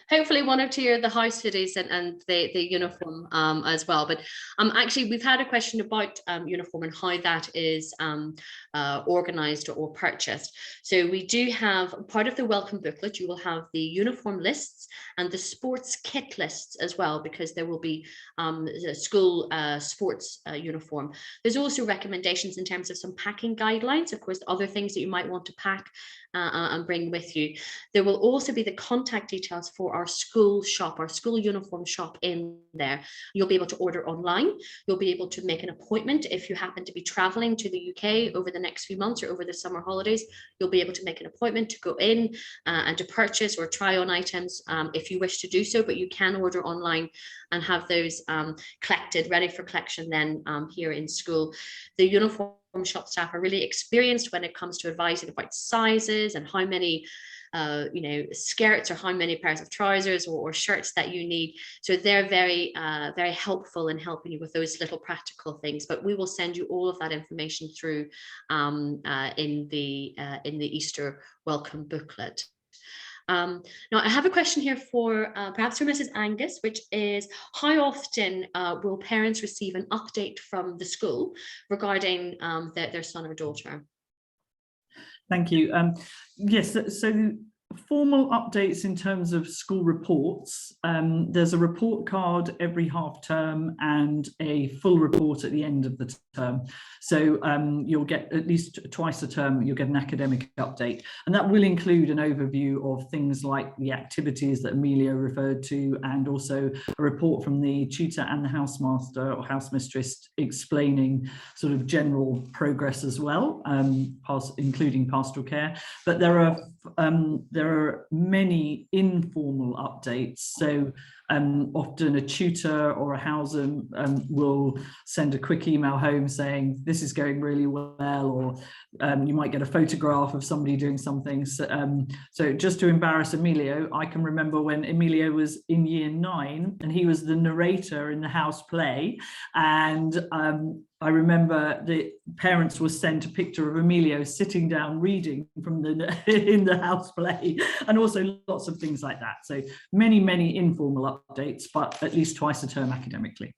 Hopefully one or two are the house hoodies and the uniform as well. But actually, we've had a question about uniform and how that is organized or purchased. So we do have part of the welcome booklet. You will have the uniform lists and the sports kit lists as well, because there will be school sports uniform. There's also recommendations in terms of some packing guidelines, of course, other things that you might want to pack and bring with you. There will also be the contact details for our school shop, our school uniform shop in there. You'll be able to order online. You'll be able to make an appointment if you happen to be traveling to the UK over the next few months or over the summer holidays. You'll be able to make an appointment to go in and to purchase or try on items if you wish to do so, but you can order online and have those collected, ready for collection then here in school. The uniform shop staff are really experienced when it comes to advising about sizes and how many skirts or how many pairs of trousers or shirts that you need. So they're very helpful in helping you with those little practical things. But we will send you all of that information through in the Easter welcome booklet. Now I have a question here for perhaps for Mrs. Angus, which is how often will parents receive an update from the school regarding their son or daughter? Thank you. Yes, so formal updates in terms of school reports. There's a report card every half term and a full report at the end of the term. So you'll get at least twice a term, you'll get an academic update. And that will include an overview of things like the activities that Emilio referred to, and also a report from the tutor and the housemaster or housemistress explaining sort of general progress as well, including pastoral care. But there are many informal updates. So often a tutor or a houser will send a quick email home saying this is going really well, or you might get a photograph of somebody doing something. So just to embarrass Emilio, I can remember when Emilio was in year 9 and he was the narrator in the house play, and I remember the parents were sent a picture of Emilio sitting down reading from in the house play, and also lots of things like that. So many informal updates, but at least twice a term academically.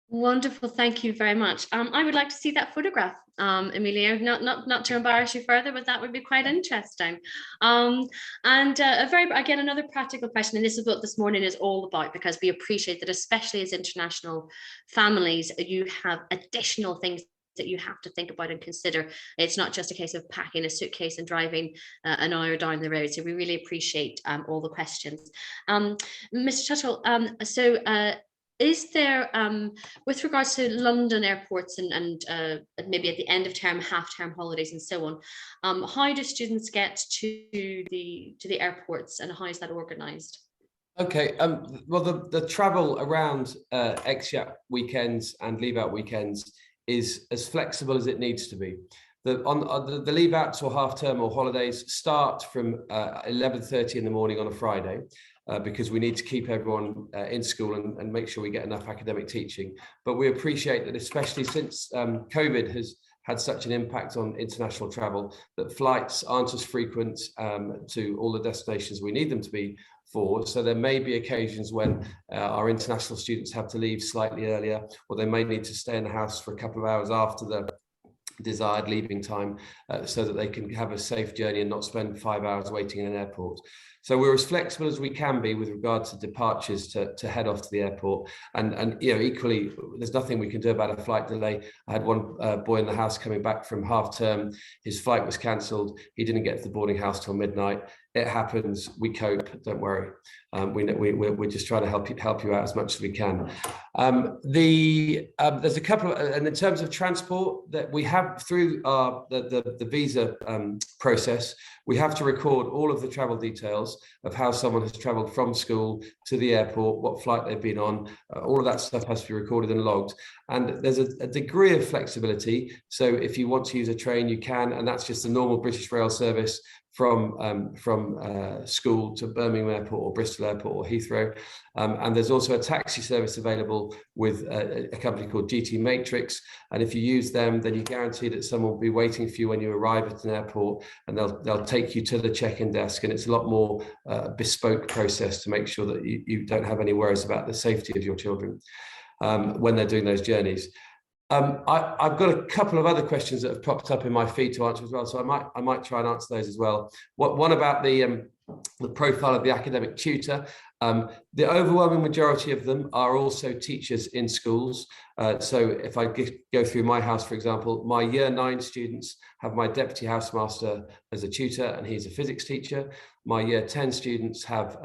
Wonderful, thank you very much. I would like to see that photograph, Emilio. Not to embarrass you further, but that would be quite interesting. Again, another practical question, and this is what this morning is all about, because we appreciate that, especially as international families, you have additional things that you have to think about and consider. It's not just a case of packing a suitcase and driving an hour down the road. So we really appreciate all the questions. Mr. Tuttle, is there, with regards to London airports and maybe at the end of term, half-term holidays and so on, how do students get to the airports, and how is that organised? Okay, well, the travel around expat weekends and leave out weekends is as flexible as it needs to be. The leave outs or half term or holidays start from 11:30 in the morning on a Friday, because we need to keep everyone in school and make sure we get enough academic teaching. But we appreciate that, especially since COVID has had such an impact on international travel, that flights aren't as frequent to all the destinations we need them to be for. So there may be occasions when our international students have to leave slightly earlier, or they may need to stay in the house for a couple of hours after the desired leaving time, so that they can have a safe journey and not spend 5 hours waiting in an airport. So we're as flexible as we can be with regard to departures to head off to the airport. And equally, there's nothing we can do about a flight delay. I had one boy in the house coming back from half term. His flight was cancelled. He didn't get to the boarding house till midnight. It happens. We cope. Don't worry. We're just trying to help you out as much as we can. There's a couple of, and in terms of transport that we have through the visa process, we have to record all of the travel details of how someone has traveled from school to the airport, what flight they've been on. All of that stuff has to be recorded and logged. And there's a degree of flexibility. So if you want to use a train, you can, and that's just the normal British Rail service from school to Birmingham Airport or Bristol Airport or Heathrow. And there's also a taxi service available with a company called GT Matrix. And if you use them, then you guarantee that someone will be waiting for you when you arrive at an airport, and they'll take you to the check-in desk. And it's a lot more bespoke process to make sure that you don't have any worries about the safety of your children when they're doing those journeys. I've got a couple of other questions that have popped up in my feed to answer as well, so I might try and answer those as well. One about the profile of the academic tutor. The overwhelming majority of them are also teachers in schools. So if I go through my house, for example, my year 9 students have my deputy housemaster as a tutor, and he's a physics teacher. My year 10 students have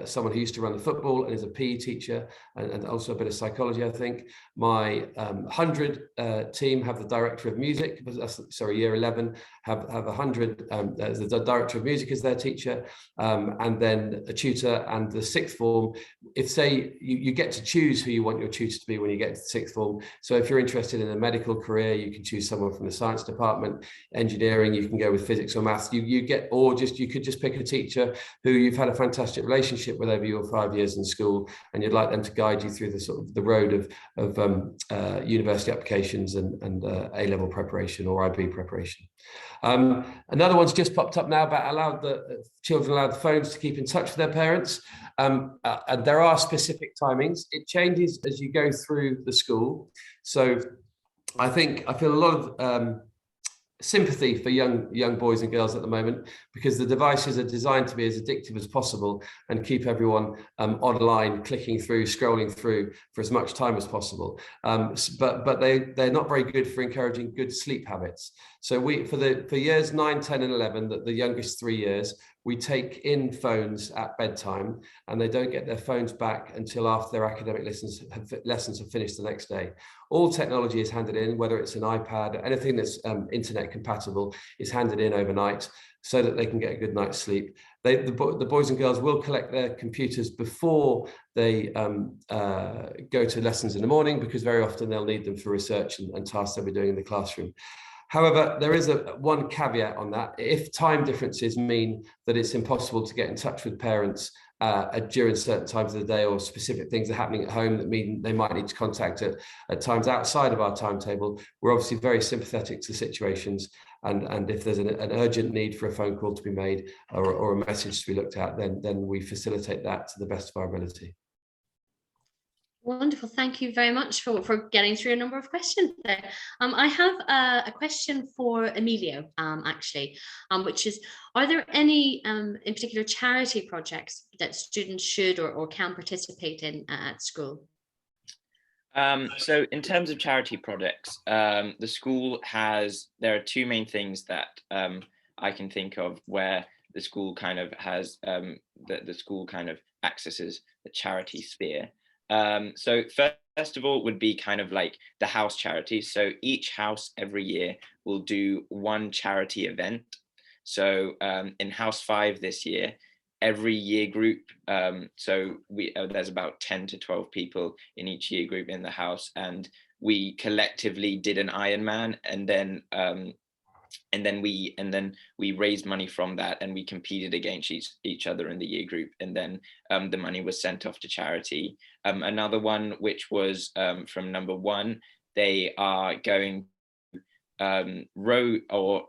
someone who used to run the football and is a PE teacher, and also a bit of psychology, I think. My 100 team have the director of music, sorry, year 11 have 100 as the director of music as their teacher, and then a tutor. And the 6th form, if say you get to choose who you want your tutor to be when you get to the 6th form. So if you're interested in a medical career, you can choose someone from the science department. Engineering, you can go with physics or maths. You could just pick a teacher who you've had a fantastic relationship with over your 5 years in school, and you'd like them to guide you through the sort of the road of university applications and A-level preparation or IB preparation. Another one's just popped up now about children allowed the phones to keep in touch with their parents. And there are specific timings. It changes as you go through the school. So I feel a lot of sympathy for young boys and girls at the moment, because the devices are designed to be as addictive as possible and keep everyone online, clicking through, scrolling through for as much time as possible. But they're not very good for encouraging good sleep habits. So for years 9, 10, and 11, the youngest 3 years, we take in phones at bedtime, and they don't get their phones back until after their academic lessons have finished the next day. All technology is handed in, whether it's an iPad, anything that's internet compatible is handed in overnight so that they can get a good night's sleep. The boys and girls will collect their computers before they go to lessons in the morning, because very often they'll need them for research and tasks they'll be doing in the classroom. However, there is one caveat on that. If time differences mean that it's impossible to get in touch with parents during certain times of the day, or specific things are happening at home that mean they might need to contact at times outside of our timetable, we're obviously very sympathetic to situations. And if there's an urgent need for a phone call to be made or a message to be looked at, then we facilitate that to the best of our ability. Wonderful. Thank you very much for getting through a number of questions there. I have a question for Emilio, actually, which is, are there any in particular charity projects that students should or can participate in at school? So in terms of charity projects, the school there are two main things that I can think of where the school kind of has, the school kind of accesses the charity sphere. So first of all would be kind of like the house charities. So each house every year will do one charity event. So in house 5 this year, every year group, so there's about 10 to 12 people in each year group in the house, and we collectively did an Ironman, and then we raised money from that, and we competed against each other in the year group, and then the money was sent off to charity. Another one, which was from number 1, they are going row or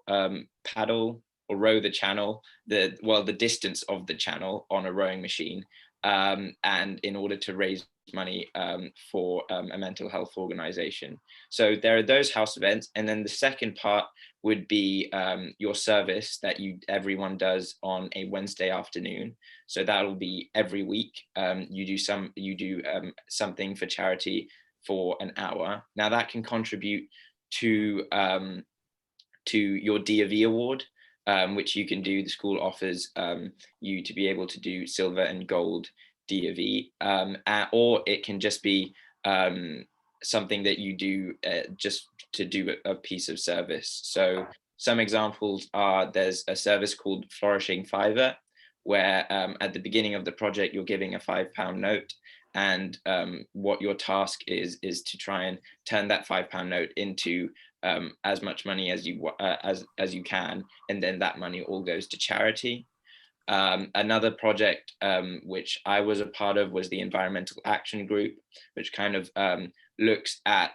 paddle or row the channel, the distance of the channel on a rowing machine, and in order to raise money for a mental health organization. So there are those house events, and then the second part would be your service that everyone does on a Wednesday afternoon. So that'll be every week. You do something for charity for an hour. Now that can contribute to your D.A.V. award, which you can do. The school offers you to be able to do silver and gold D.A.V., or it can just be something that you do just to do a piece of service. So Some examples are, there's a service called Flourishing Fiver, where at the beginning of the project, you're giving a £5 note. And what your task is to try and turn that £5 note into as much money as you can, and then that money all goes to charity. Another project which I was a part of was the Environmental Action Group, which kind of looks at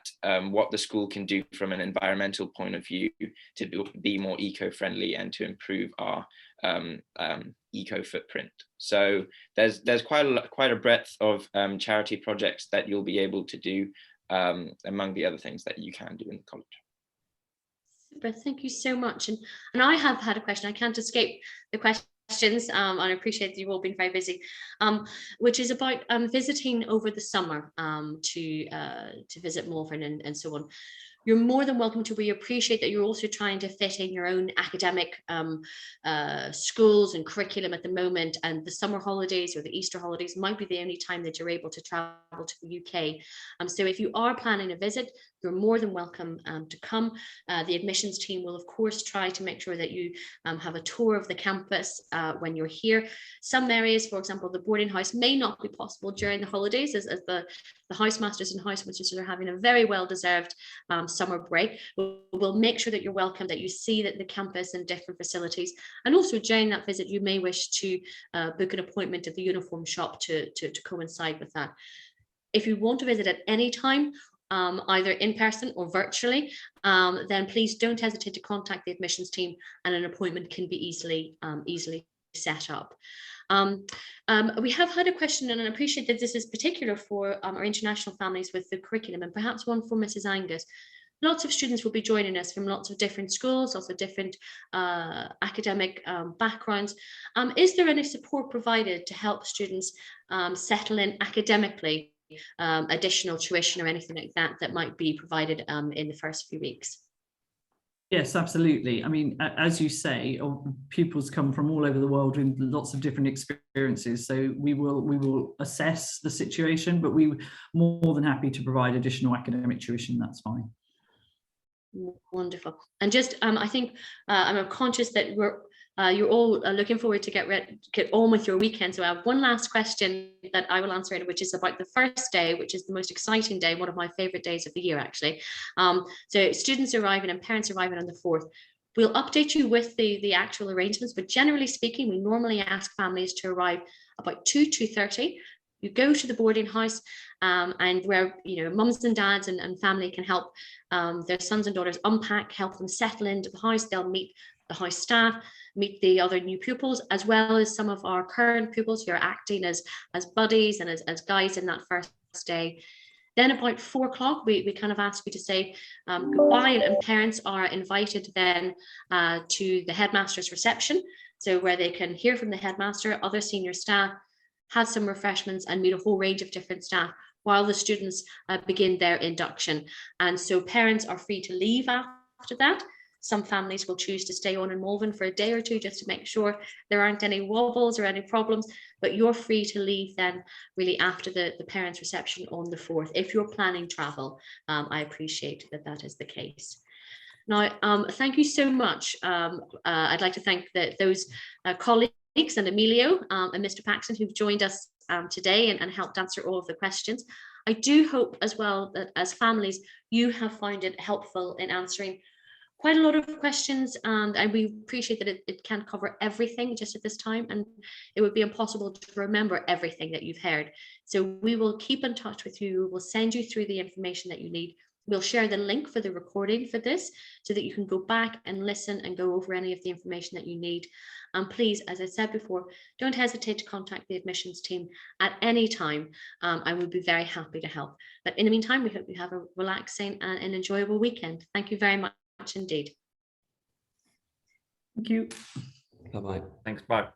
what the school can do from an environmental point of view to be more eco-friendly and to improve our eco footprint. So there's quite a breadth of charity projects that you'll be able to do among the other things that you can do in the college. Super, thank you so much. And I have had a question. I can't escape the questions. And I appreciate that you've all been very busy, which is about visiting over the summer to visit Malvern and so on. You're more than welcome to. We appreciate that you're also trying to fit in your own academic schools and curriculum at the moment, and the summer holidays or the Easter holidays might be the only time that you're able to travel to the UK. So if you are planning a visit, you're more than welcome to come. The admissions team will of course try to make sure that you have a tour of the campus when you're here. Some areas, for example, the boarding house may not be possible during the holidays as the housemasters and housemistresses are having a very well-deserved summer break. We'll make sure that you're welcome, that you see that the campus and different facilities, and also during that visit you may wish to book an appointment at the uniform shop to coincide with that. If you want to visit at any time, either in person or virtually, then please don't hesitate to contact the admissions team, and an appointment can be easily set up. We have had a question, and I appreciate that this is particular for our international families with the curriculum, and perhaps one for Mrs. Angus. Lots of students will be joining us from lots of different schools, also different academic backgrounds. Is there any support provided to help students settle in academically? Additional tuition or anything like that might be provided in the first few weeks? Yes, absolutely. I mean, as you say, pupils come from all over the world with lots of different experiences. So we will assess the situation, but we're more than happy to provide additional academic tuition. That's fine. Wonderful. And just I think I'm conscious that you're all looking forward to get on with your weekend. So I have one last question that I will answer, which is about the first day, which is the most exciting day, one of my favorite days of the year, actually. So students arriving and parents arriving on the 4th. We'll update you with the actual arrangements, but generally speaking, we normally ask families to arrive about 2:30. You go to the boarding house and where mums and dads and family can help their sons and daughters unpack, help them settle into the house. They'll meet the house staff, meet the other new pupils, as well as some of our current pupils who are acting as buddies and as guides in that first day. Then about 4 o'clock, we kind of ask you to say goodbye, and parents are invited then to the headmaster's reception, so where they can hear from the headmaster, other senior staff, have some refreshments, and meet a whole range of different staff while the students begin their induction. And so parents are free to leave after that. Some families will choose to stay on in Malvern for a day or two just to make sure there aren't any wobbles or any problems, but you're free to leave then really after the parents' reception on the 4th. If you're planning travel, I appreciate that is the case. Now, thank you so much. I'd like to thank those colleagues and Emilio and Mr. Paxton who've joined us today and helped answer all of the questions. I do hope as well that as families, you have found it helpful in answering quite a lot of questions, and we appreciate that it can't cover everything just at this time, and it would be impossible to remember everything that you've heard. So we will keep in touch with you. We'll send you through the information that you need. We'll share the link for the recording for this so that you can go back and listen and go over any of the information that you need. And please, as I said before, don't hesitate to contact the admissions team at any time. I would be very happy to help. But in the meantime, we hope you have a relaxing and an enjoyable weekend. Thank you very much indeed. Thank you. Bye-bye. Thanks, bye.